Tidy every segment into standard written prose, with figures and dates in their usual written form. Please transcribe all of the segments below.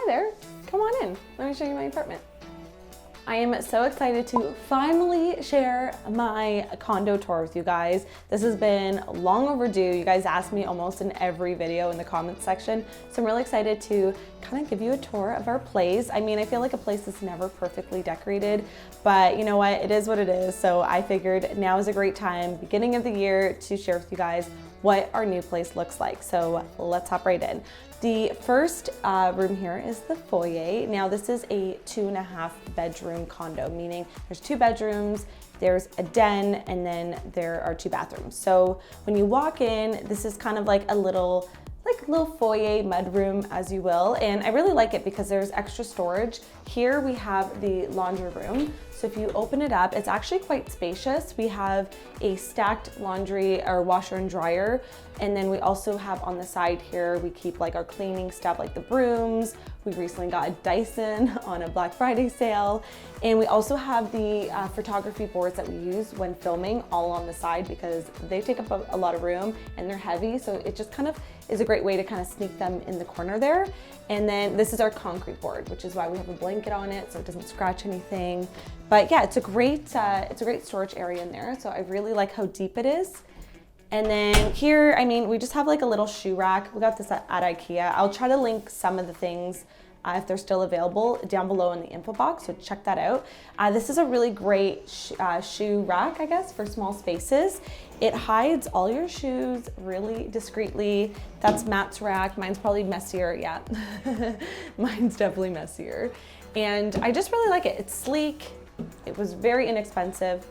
there, come on in. Let me show you my apartment. I am so excited to finally share my condo tour with you guys. This has been long overdue. You guys ask me almost in every video in the comments section. So I'm really excited to kind of give you a tour of our place. I mean, I feel like a place is never perfectly decorated, but you know what? It is what it is. So I figured now is a great time, beginning of the year, to share with you guys what our new place looks like. So let's hop right in. The first room here is the foyer. Now this is a 2.5 bedroom condo, meaning there's 2 bedrooms, there's a den, and then there are 2 bathrooms. So when you walk in, this is kind of like a little foyer mudroom, as you will. And I really like it because there's extra storage. Here we have the laundry room. So if you open it up, it's actually quite spacious. We have a stacked laundry or washer and dryer. And then we also have on the side here, we keep like our cleaning stuff like the brooms. We recently got a Dyson on a Black Friday sale. And we also have the photography boards that we use when filming all on the side because they take up a lot of room and they're heavy. So it just kind of is a great way to kind of sneak them in the corner there. And then this is our concrete board, which is why we have a blanket on it so it doesn't scratch anything. But yeah, it's a great storage area in there. So I really like how deep it is. And then here, I mean, we just have like a little shoe rack. We got this at IKEA. I'll try to link some of the things if they're still available down below in the info box, so check that out. This is a really great shoe rack, I guess, for small spaces. It hides all your shoes really discreetly. That's Matt's rack. Mine's probably messier, yeah. Mine's definitely messier. And I just really like it. It's sleek. It was very inexpensive.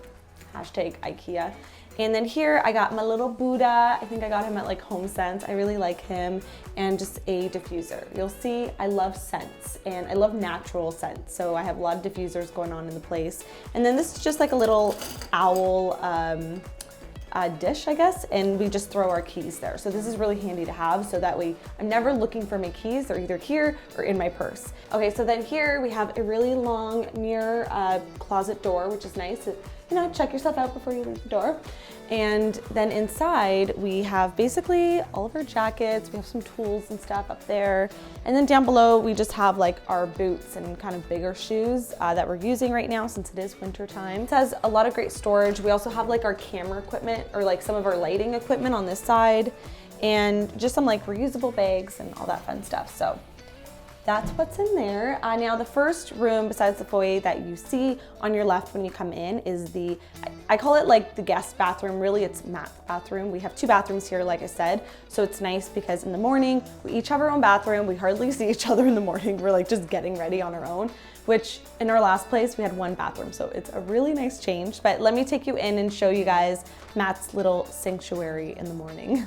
Hashtag IKEA. And then here I got my little Buddha. I think I got him at like HomeSense. I really like him. And just a diffuser. You'll see I love scents and I love natural scents. So I have a lot of diffusers going on in the place. And then this is just like a little owl dish, I guess, and we just throw our keys there. So this is really handy to have, so that way I'm never looking for my keys. They're either here or in my purse. Okay, so then here we have a really long mirror closet door, which is nice. You know, check yourself out before you leave the door. And then inside we have basically all of our jackets. We have some tools and stuff up there. And then down below we just have like our boots and kind of bigger shoes that we're using right now since it is winter time. It has a lot of great storage. We also have like our camera equipment or like some of our lighting equipment on this side and just some like reusable bags and all that fun stuff. So that's what's in there. Now the first room besides the foyer that you see on your left when you come in is the, I call it like the guest bathroom. Really it's Matt's bathroom. We have 2 bathrooms here, like I said. So it's nice because in the morning, we each have our own bathroom. We hardly see each other in the morning. We're like just getting ready on our own, which in our last place, we had 1 bathroom. So it's a really nice change, but let me take you in and show you guys Matt's little sanctuary in the morning.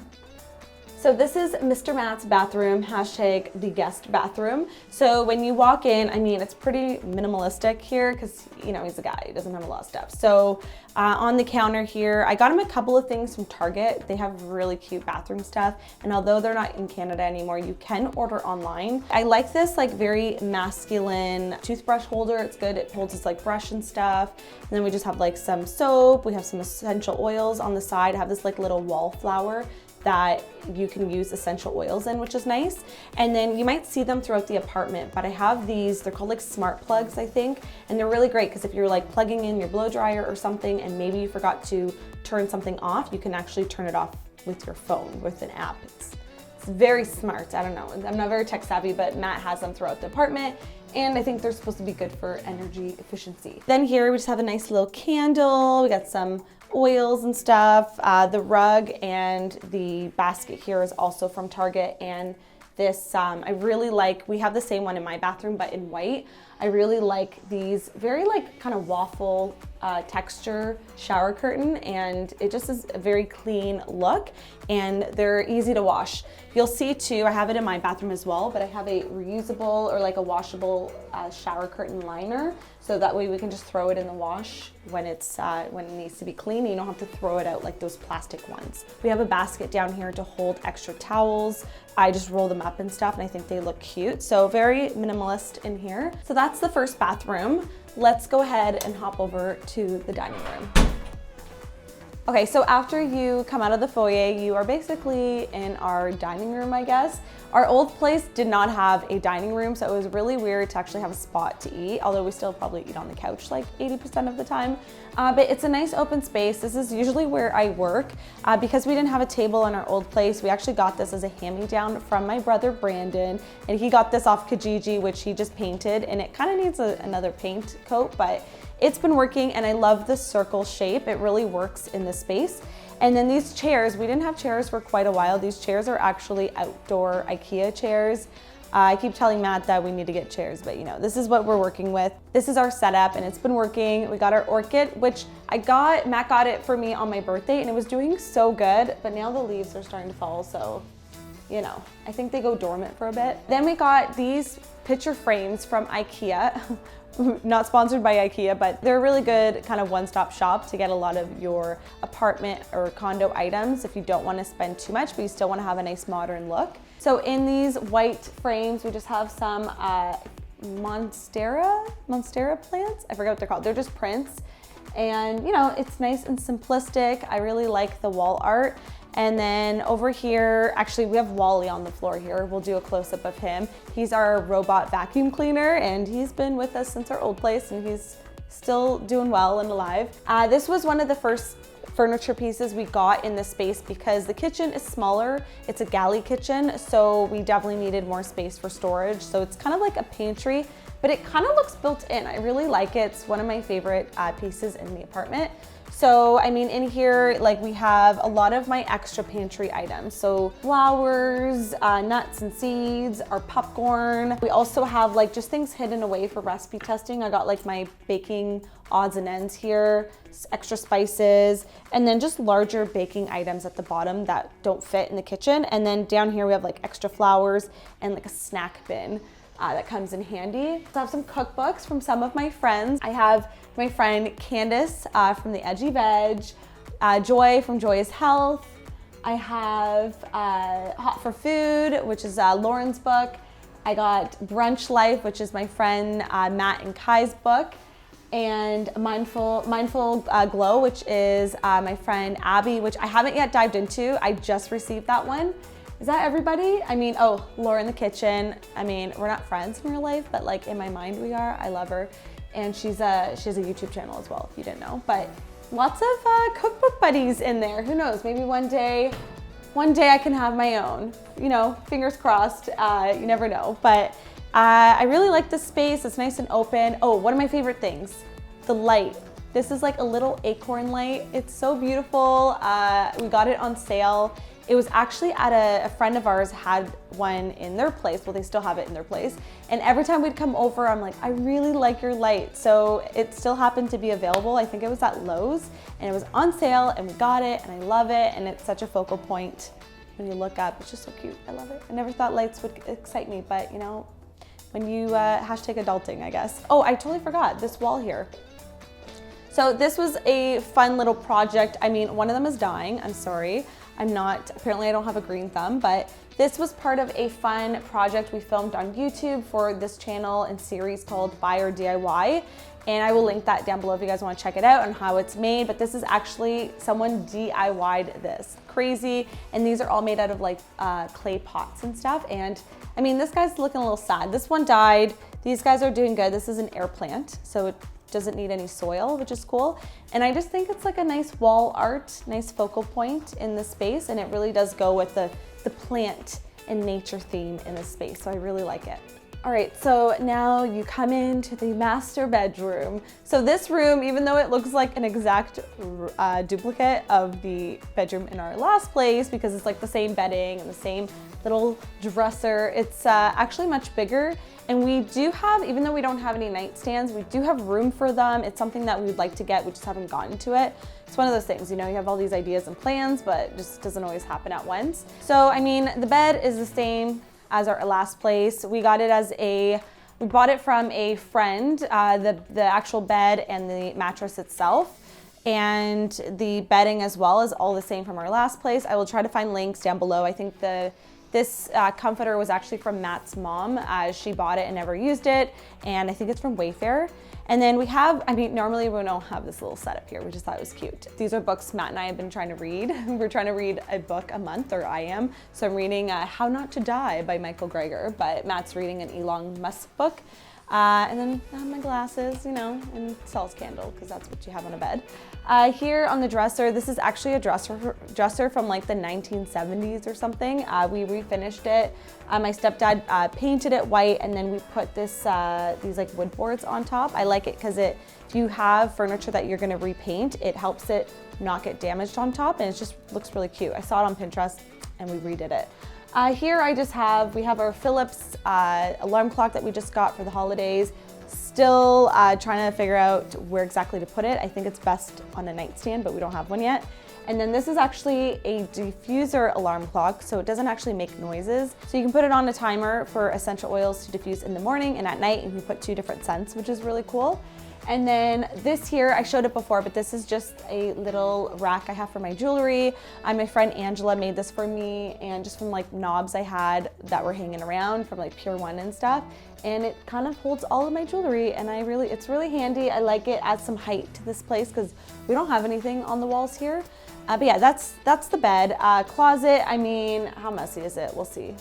So this is Mr. Matt's bathroom, hashtag the guest bathroom. So when you walk in, I mean, it's pretty minimalistic here because, you know, he's a guy, he doesn't have a lot of stuff. So on the counter here, I got him a couple of things from Target. They have really cute bathroom stuff. And although they're not in Canada anymore, you can order online. I like this like very masculine toothbrush holder. It's good, it holds his like brush and stuff. And then we just have like some soap. We have some essential oils on the side. I have this like little wallflower that you can use essential oils in, which is nice. And then you might see them throughout the apartment, but I have these, they're called like smart plugs, I think. And they're really great because if you're like plugging in your blow dryer or something and maybe you forgot to turn something off, you can actually turn it off with your phone, with an app. It's very smart, I don't know. I'm not very tech savvy, but Matt has them throughout the apartment. And I think they're supposed to be good for energy efficiency. Then here we just have a nice little candle. We got some oils and stuff. The rug and the basket here is also from Target. And this, I really like, we have the same one in my bathroom, but in white. I really like these very like kind of waffle texture shower curtain, and it just is a very clean look and they're easy to wash. You'll see too, I have it in my bathroom as well, but I have a reusable or like a washable shower curtain liner. So that way we can just throw it in the wash when it's when it needs to be clean. You don't have to throw it out like those plastic ones. We have a basket down here to hold extra towels. I just roll them up and stuff and I think they look cute. So very minimalist in here. So that's the first bathroom. Let's go ahead and hop over to the dining room. Okay, so after you come out of the foyer, you are basically in our dining room, I guess. Our old place did not have a dining room, so it was really weird to actually have a spot to eat, although we still probably eat on the couch like 80% of the time. But it's a nice open space. This is usually where I work. Because we didn't have a table in our old place, we actually got this as a hand-me-down from my brother Brandon, and he got this off Kijiji, which he just painted, and it kind of needs another paint coat, but it's been working, and I love the circle shape. It really works in the space. And then these chairs, we didn't have chairs for quite a while. These chairs are actually outdoor IKEA chairs. I keep telling Matt that we need to get chairs, but you know, this is what we're working with. This is our setup, and it's been working. We got our orchid, which Matt got it for me on my birthday, and it was doing so good, but now the leaves are starting to fall, so you know, I think they go dormant for a bit. Then we got these picture frames from IKEA. Not sponsored by IKEA, but they're a really good kind of one-stop shop to get a lot of your apartment or condo items if you don't want to spend too much, but you still want to have a nice modern look. So in these white frames, we just have some Monstera plants. I forget what they're called. They're just prints. And you know, it's nice and simplistic. I really like the wall art. And then over here, actually we have Wally on the floor here. We'll do a close-up of him. He's our robot vacuum cleaner, and he's been with us since our old place, and he's still doing well and alive. This was one of the first furniture pieces we got in this space because the kitchen is smaller. It's a galley kitchen, so we definitely needed more space for storage. So it's kind of like a pantry, but it kind of looks built in. I really like it. It's one of my favorite pieces in the apartment. So, I mean, in here, like we have a lot of my extra pantry items. So flowers, nuts and seeds, our popcorn. We also have like just things hidden away for recipe testing. I got like my baking odds and ends here, extra spices, and then just larger baking items at the bottom that don't fit in the kitchen. And then down here we have like extra flowers and like a snack bin. That comes in handy. So I have some cookbooks from some of my friends. I have my friend Candace from the Edgy Veg, Joy from Joyous Health. I have Hot for Food, which is Lauren's book. I got Brunch Life, which is my friend Matt and Kai's book, and Mindful Glow, which is my friend Abby, which I haven't yet dived into. I just received that one. Is that everybody? I mean, oh, Laura in the Kitchen. I mean, we're not friends in real life, but like in my mind we are. I love her. And she has a YouTube channel as well, if you didn't know. But lots of cookbook buddies in there. Who knows, maybe one day I can have my own. You know, fingers crossed, you never know. But I really like this space. It's nice and open. Oh, one of my favorite things, the light. This is like a little acorn light. It's so beautiful. We got it on sale. It was actually at a friend of ours had one in their place. Well, they still have it in their place. And every time we'd come over, I'm like, I really like your light. So it still happened to be available. I think it was at Lowe's, and it was on sale, and we got it, and I love it. And it's such a focal point when you look up. It's just so cute. I love it. I never thought lights would excite me, but you know, when you hashtag adulting, I guess. Oh, I totally forgot this wall here. So this was a fun little project. I mean, one of them is dying. I'm sorry. Apparently I don't have a green thumb, but this was part of a fun project we filmed on YouTube for this channel and series called Buy or DIY. And I will link that down below if you guys want to check it out on how it's made. But this is actually, someone DIY'd this. Crazy. And these are all made out of like clay pots and stuff. And I mean, this guy's looking a little sad. This one died. These guys are doing good. This is an air plant, so it doesn't need any soil, which is cool. And I just think it's like a nice wall art, nice focal point in the space, and it really does go with the plant and nature theme in this space, so I really like it. All right, so now you come into the master bedroom. So this room, even though it looks like an exact duplicate of the bedroom in our last place, because it's like the same bedding and the same little dresser, it's actually much bigger. And we do have, even though we don't have any nightstands, we do have room for them. It's something that we would like to get, we just haven't gotten to it. It's one of those things, you know, you have all these ideas and plans, but it just doesn't always happen at once. So, I mean, the bed is the same as our last place. We got it we bought it from a friend, the actual bed and the mattress itself. And the bedding as well is all the same from our last place. I will try to find links down below. I think the This comforter was actually from Matt's mom. She bought it and never used it, and I think it's from Wayfair. And then we have, I mean, normally we don't have this little setup here. We just thought it was cute. These are books Matt and I have been trying to read. We're trying to read a book a month, or I am. So I'm reading How Not to Die by Michael Greger, but Matt's reading an Elon Musk book. And then I have my glasses, you know, and Saul's candle, because that's what you have on a bed. Here on the dresser, this is actually a dresser from like the 1970s or something. We refinished it. My stepdad painted it white, and then we put this these like wood boards on top. I like it because if you have furniture that you're gonna repaint, it helps it not get damaged on top, and it just looks really cute. I saw it on Pinterest and we redid it. Here we have our Philips alarm clock that we just got for the holidays. Still trying to figure out where exactly to put it. I think it's best on a nightstand, but we don't have one yet. And then this is actually a diffuser alarm clock, so it doesn't actually make noises. So you can put it on a timer for essential oils to diffuse in the morning and at night, and you can put 2 different scents, which is really cool. And then this here, I showed it before, but this is just a little rack I have for my jewelry. My friend Angela made this for me, and just from like knobs I had that were hanging around from like Pier 1 and stuff. And it kind of holds all of my jewelry, and it's really handy. I like it, adds some height to this place because we don't have anything on the walls here. But yeah, that's the bed. Closet, I mean, how messy is it? We'll see.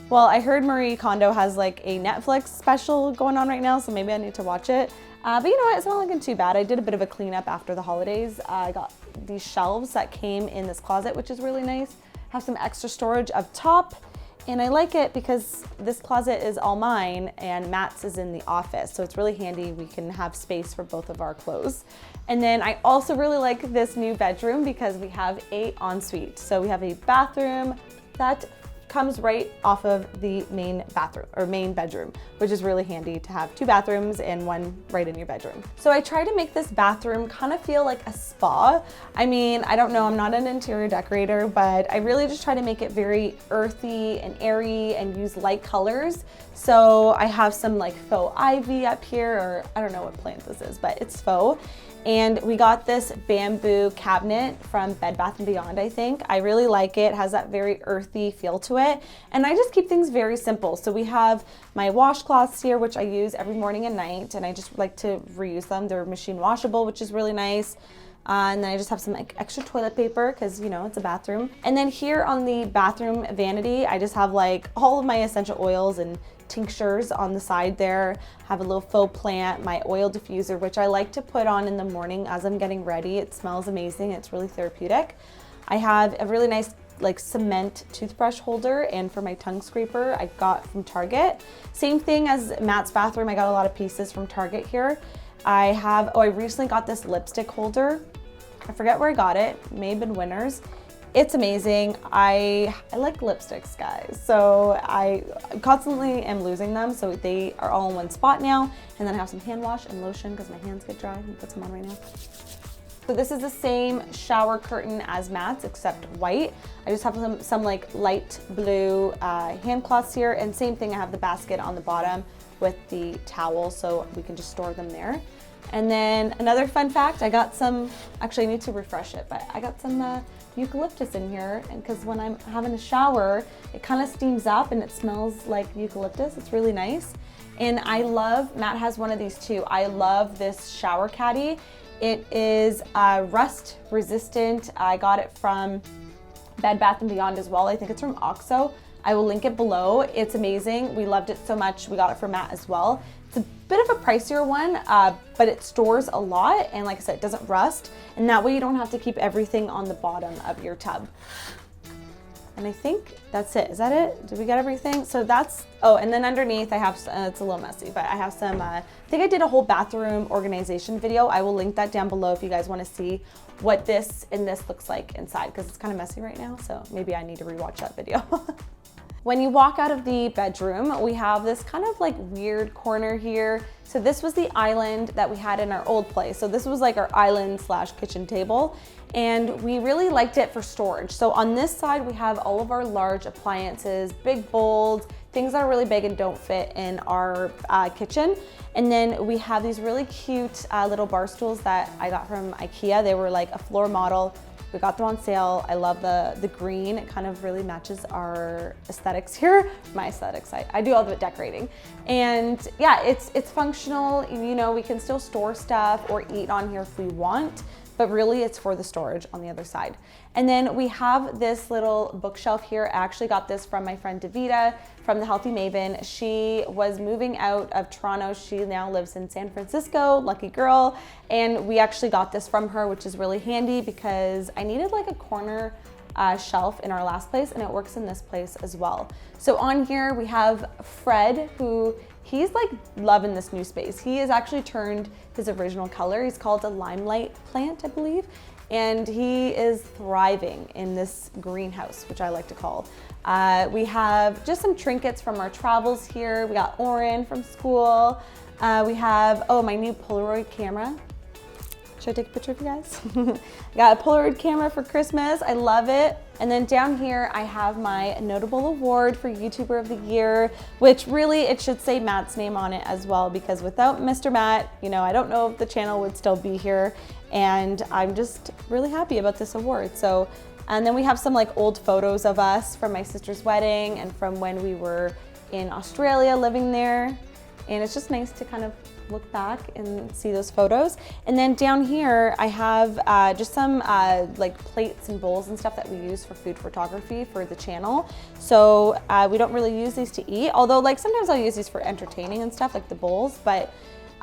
Well, I heard Marie Kondo has like a Netflix special going on right now, so maybe I need to watch it. But you know what, it's not looking too bad. I did a bit of a cleanup after the holidays. I got these shelves that came in this closet, which is really nice. Have some extra storage up top, and I like it because this closet is all mine and Matt's is in the office, so it's really handy. We can have space for both of our clothes. And then I also really like this new bedroom because we have a ensuite. So we have a bathroom that comes right off of the main bathroom or main bedroom, which is really handy to have 2 bathrooms and 1 right in your bedroom. So I try to make this bathroom kind of feel like a spa. I mean, I don't know, I'm not an interior decorator, but I really just try to make it very earthy and airy and use light colors. So I have some like faux ivy up here, or I don't know what plant this is, but it's faux. And we got this bamboo cabinet from Bed Bath & Beyond, I think. I really like it. It has that very earthy feel to it. And I just keep things very simple. So we have my washcloths here, which I use every morning and night, and I just like to reuse them. They're machine washable, which is really nice. And then I just have some like extra toilet paper because, you know, it's a bathroom. And then here on the bathroom vanity, I just have like all of my essential oils and tinctures on the side there. Have a little faux plant, my oil diffuser, which I like to put on in the morning as I'm getting ready. It smells amazing. It's really therapeutic. I have a really nice like cement toothbrush holder, and for my tongue scraper I got from Target. Same thing as Matt's bathroom. I got a lot of pieces from Target here. I recently got this lipstick holder. I forget where I got it. May have been Winners. It's amazing. I like lipsticks, guys. So I constantly am losing them. So they are all in one spot now. And then I have some hand wash and lotion because my hands get dry. I'm gonna put some on right now. So this is the same shower curtain as Matt's, except white. I just have some like light blue hand cloths here. And same thing, I have the basket on the bottom with the towel, so we can just store them there. And then another fun fact, I got some, actually I need to refresh it, but I got some eucalyptus in here, and because when I'm having a shower, it kind of steams up and it smells like eucalyptus. It's really nice. And Matt has one of these too. I love this shower caddy. It is rust resistant. I got it from Bed Bath & Beyond as well. I think it's from OXO. I will link it below. It's amazing. We loved it so much. We got it for Matt as well. It's a bit of a pricier one, but it stores a lot. And like I said, it doesn't rust. And that way you don't have to keep everything on the bottom of your tub. And I think that's it. Is that it? Did we get everything? So that's, oh, and then underneath I have, it's a little messy, but I have some, I think I did a whole bathroom organization video. I will link that down below if you guys want to see what this and this looks like inside, because it's kind of messy right now. So maybe I need to rewatch that video. When you walk out of the bedroom, we have this kind of like weird corner here. So this was the island that we had in our old place. So this was like our island / kitchen table. And we really liked it for storage. So on this side, we have all of our large appliances, big bowls, things that are really big and don't fit in our kitchen. And then we have these really cute little bar stools that I got from IKEA. They were like a floor model, We got them on sale. I love the green. It kind of really matches our aesthetics here. My aesthetics, I do all the decorating. And yeah, it's functional. You know, we can still store stuff or eat on here if we want, but really it's for the storage on the other side. And then we have this little bookshelf here. I actually got this from my friend Davida from the Healthy Maven. She was moving out of Toronto. She now lives in San Francisco, lucky girl. And we actually got this from her, which is really handy because I needed like a corner shelf in our last place, and it works in this place as well. So on here we have Fred, who he's like loving this new space. He has actually turned his original color. He's called a limelight plant, I believe. And he is thriving in this greenhouse, which I like to call. We have just some trinkets from our travels here. We got Oren from school. We have, oh, my new Polaroid camera. Should I take a picture of you guys? I got a Polaroid camera for Christmas. I love it. And then down here, I have my notable award for YouTuber of the Year, which really, it should say Matt's name on it as well, because without Mr. Matt, you know, I don't know if the channel would still be here. And I'm just really happy about this award. So, and then we have some like old photos of us from my sister's wedding and from when we were in Australia living there. And it's just nice to kind of look back and see those photos. And then down here, I have just some like plates and bowls and stuff that we use for food photography for the channel. So we don't really use these to eat, although like sometimes I'll use these for entertaining and stuff, like the bowls. But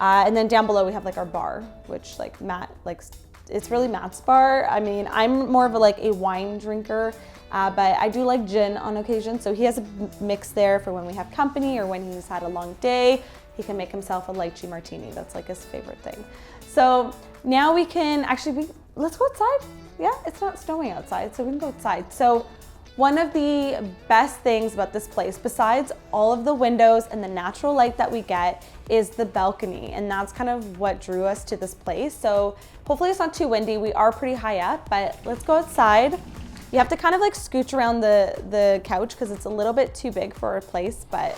and then down below we have like our bar, which like Matt likes. It's really Matt's bar. I mean, I'm more of a wine drinker, but I do like gin on occasion. So he has a mix there for when we have company or when he's had a long day. He can make himself a lychee martini. That's like his favorite thing. So now we can actually, let's go outside. Yeah, it's not snowing outside, so we can go outside. So one of the best things about this place, besides all of the windows and the natural light that we get, is the balcony. And that's kind of what drew us to this place. So hopefully it's not too windy. We are pretty high up, but let's go outside. You have to kind of like scooch around the couch because it's a little bit too big for our place, but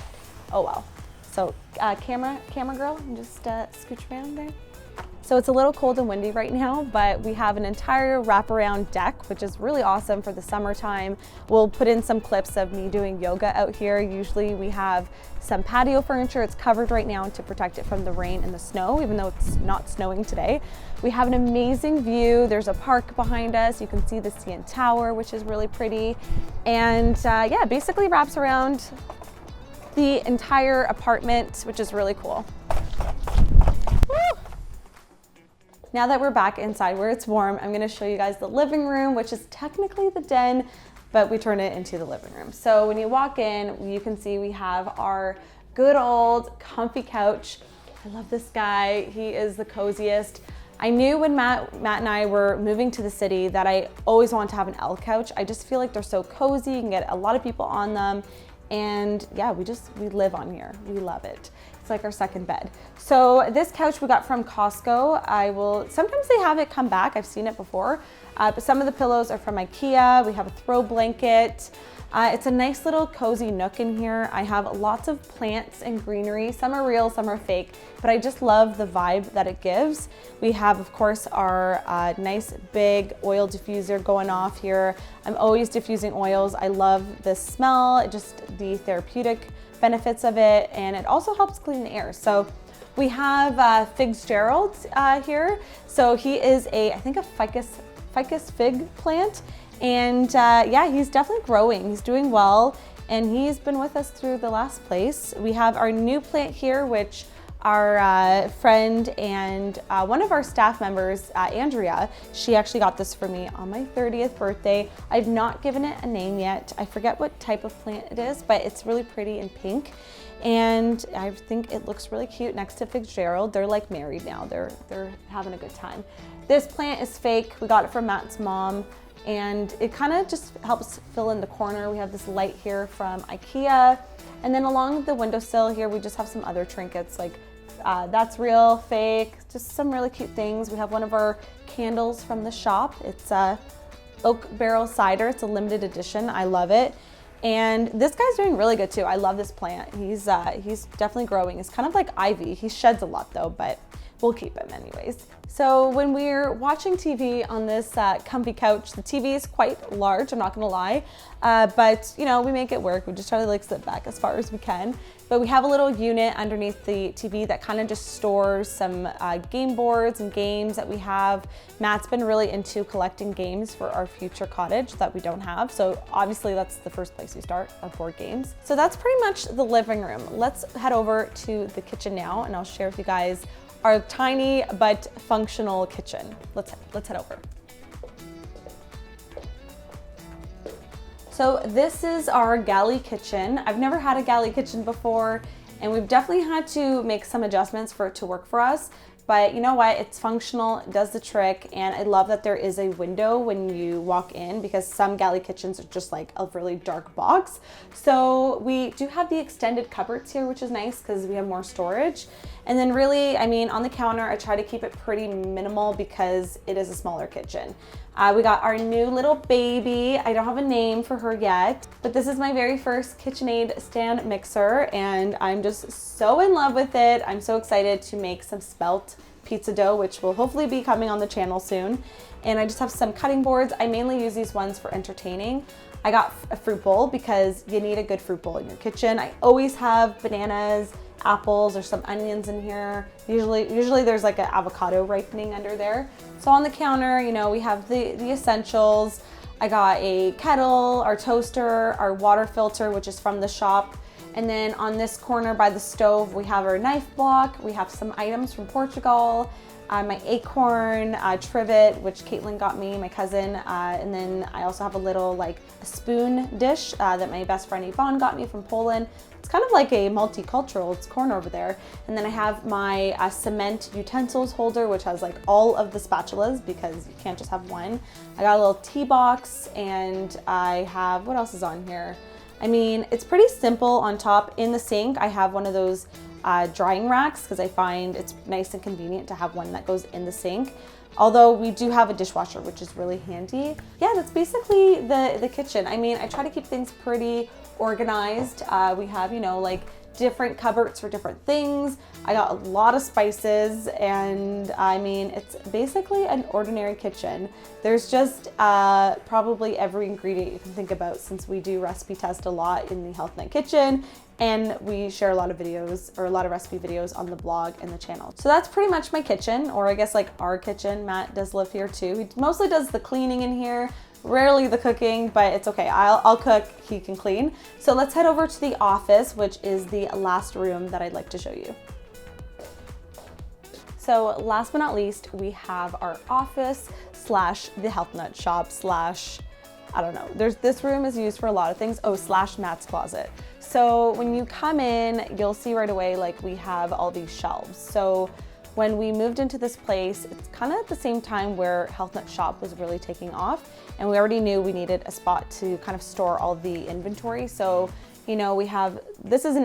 oh well. So camera girl, and just scooch around there. So it's a little cold and windy right now, but we have an entire wraparound deck, which is really awesome for the summertime. We'll put in some clips of me doing yoga out here. Usually we have some patio furniture. It's covered right now to protect it from the rain and the snow, even though it's not snowing today. We have an amazing view. There's a park behind us. You can see the CN Tower, which is really pretty. And yeah, basically wraps around the entire apartment, which is really cool. Woo! Now that we're back inside where it's warm, I'm gonna show you guys the living room, which is technically the den, but we turn it into the living room. So when you walk in, you can see we have our good old comfy couch. I love this guy. He is the coziest. I knew when Matt and I were moving to the city that I always wanted to have an L couch. I just feel like they're so cozy. You can get a lot of people on them. And yeah, we live on here. We love it. It's like our second bed. So this couch we got from Costco. Sometimes they have it come back. I've seen it before. But some of the pillows are from IKEA. We have a throw blanket. It's a nice little cozy nook in here. I have lots of plants and greenery. Some are real, some are fake, but I just love the vibe that it gives. We have, of course, our nice big oil diffuser going off here. I'm always diffusing oils. I love the smell, just the therapeutic benefits of it, and it also helps clean the air. So we have Fitzgerald here. So he is I think a ficus fig plant. And yeah, he's definitely growing. He's doing well, and he's been with us through the last place. We have our new plant here, which our friend and one of our staff members, Andrea, she actually got this for me on my 30th birthday. I've not given it a name yet. I forget what type of plant it is, but it's really pretty and pink. And I think it looks really cute next to Fitzgerald. They're like married now. They're having a good time. This plant is fake. We got it from Matt's mom. And it kind of just helps fill in the corner. We have this light here from IKEA. And then along the windowsill here, we just have some other trinkets like that's real, fake, just some really cute things. We have one of our candles from the shop. It's oak barrel cider. It's a limited edition. I love it. And this guy's doing really good too. I love this plant. He's definitely growing. It's kind of like ivy. He sheds a lot though, but we'll keep him anyways. So when we're watching TV on this comfy couch, the TV is quite large, I'm not gonna lie, but you know, we make it work. We just try to like sit back as far as we can. But we have a little unit underneath the TV that kind of just stores some game boards and games that we have. Matt's been really into collecting games for our future cottage that we don't have. So obviously that's the first place we start, our board games. So that's pretty much the living room. Let's head over to the kitchen now and I'll share with you guys our tiny but functional kitchen. Let's head over. So this is our galley kitchen. I've never had a galley kitchen before, and we've definitely had to make some adjustments for it to work for us. But you know what, it's functional, it does the trick, and I love that there is a window when you walk in because some galley kitchens are just like a really dark box. So we do have the extended cupboards here, which is nice because we have more storage. And then really, I mean, on the counter, I try to keep it pretty minimal because it is a smaller kitchen. We got our new little baby. I don't have a name for her yet, but this is my very first KitchenAid stand mixer and I'm just so in love with it. I'm so excited to make some spelt pizza dough, which will hopefully be coming on the channel soon. And I just have some cutting boards. I mainly use these ones for entertaining. I got a fruit bowl because you need a good fruit bowl in your kitchen. I always have bananas, apples, or some onions in here. Usually there's like an avocado ripening under there. So on the counter, you know, we have the essentials. I got a kettle, our toaster, our water filter, which is from the shop. And then on this corner by the stove, we have our knife block. We have some items from Portugal. My acorn trivet, which Caitlin got me, my cousin. And then I also have a little like a spoon dish that my best friend Yvonne got me from Poland. It's kind of like a multicultural, it's corner over there. And then I have my cement utensils holder, which has like all of the spatulas because you can't just have one. I got a little tea box and I have, what else is on here? I mean, it's pretty simple on top. In the sink, I have one of those drying racks because I find it's nice and convenient to have one that goes in the sink. Although we do have a dishwasher, which is really handy. Yeah, that's basically the kitchen. I mean, I try to keep things pretty organized. We have, you know, like different cupboards for different things. I got a lot of spices and I mean, it's basically an ordinary kitchen. There's just probably every ingredient you can think about since we do recipe test a lot in the Health Nut Kitchen and we share a lot of videos or a lot of recipe videos on the blog and the channel. So that's pretty much my kitchen, or I guess like our kitchen. Matt does live here too. He mostly does the cleaning in here. Rarely the cooking, but it's okay. I'll cook, he can clean. So let's head over to the office, which is the last room that I'd like to show you. So last but not least, we have our office slash the Health Nut shop slash, I don't know. This room is used for a lot of things. Oh, slash Matt's closet. So when you come in, you'll see right away, like we have all these shelves. So when we moved into this place, it's kind of at the same time where Health Nut Shop was really taking off. And we already knew we needed a spot to kind of store all the inventory. So, you know, we have, this is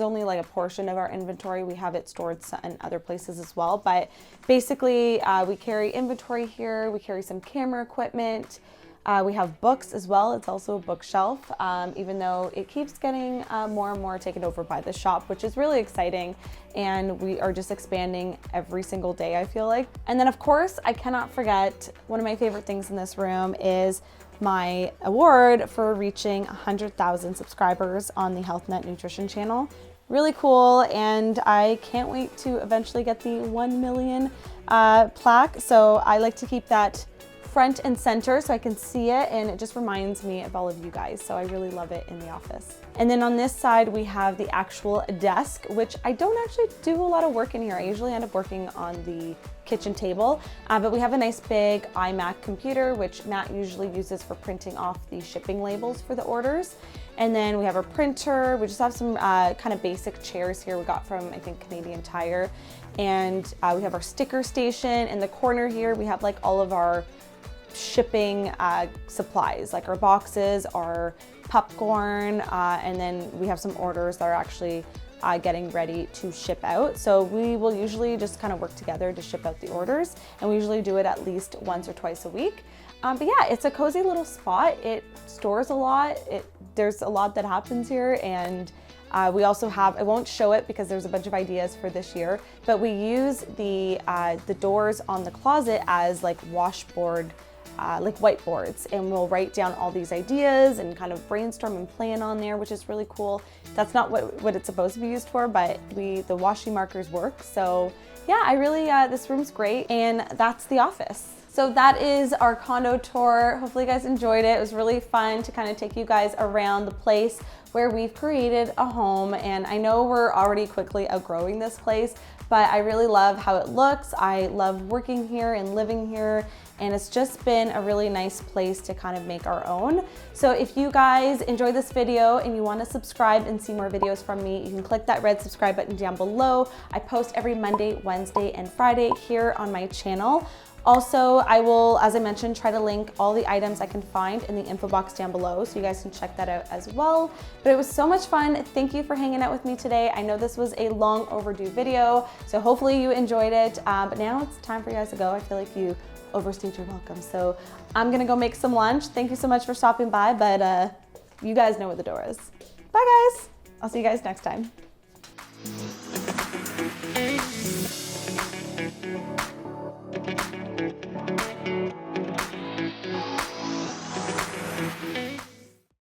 only like a portion of our inventory. We have it stored in other places as well. But basically we carry inventory here. We carry some camera equipment. We have books as well. It's also a bookshelf, even though it keeps getting more and more taken over by the shop, which is really exciting. And we are just expanding every single day, I feel like. And then of course, I cannot forget, one of my favorite things in this room is my award for reaching 100,000 subscribers on the Health Nut Nutrition channel. Really cool, and I can't wait to eventually get the 1 million plaque. So I like to keep that front and center so I can see it, and it just reminds me of all of you guys. So I really love it in the office. And then on this side, we have the actual desk, which I don't actually do a lot of work in here. I usually end up working on the kitchen table, but we have a nice big iMac computer, which Matt usually uses for printing off the shipping labels for the orders. And then we have our printer. We just have some kind of basic chairs here we got from, I think, Canadian Tire. And we have our sticker station. In the corner here, we have like all of our shipping supplies, like our boxes, our popcorn, and then we have some orders that are actually getting ready to ship out. So we will usually just kind of work together to ship out the orders, and we usually do it at least once or twice a week. But yeah, it's a cozy little spot. It stores a lot. There's a lot that happens here, and We also have, I won't show it because there's a bunch of ideas for this year, but we use the doors on the closet as like washboard, like whiteboards, and we'll write down all these ideas and kind of brainstorm and plan on there, which is really cool. That's not what it's supposed to be used for, but the washi markers work. So yeah, I really, this room's great, and that's the office. So that is our condo tour. Hopefully you guys enjoyed it. It was really fun to kind of take you guys around the place where we've created a home. And I know we're already quickly outgrowing this place, but I really love how it looks. I love working here and living here, and it's just been a really nice place to kind of make our own. So if you guys enjoyed this video and you want to subscribe and see more videos from me, you can click that red subscribe button down below. I post every Monday, Wednesday, and Friday here on my channel. Also, I will, as I mentioned, try to link all the items I can find in the info box down below, so you guys can check that out as well. But it was so much fun. Thank you for hanging out with me today. I know this was a long overdue video, so hopefully you enjoyed it. But now it's time for you guys to go. I feel like you overstayed your welcome. So I'm gonna go make some lunch. Thank you so much for stopping by, but you guys know where the door is. Bye guys. I'll see you guys next time.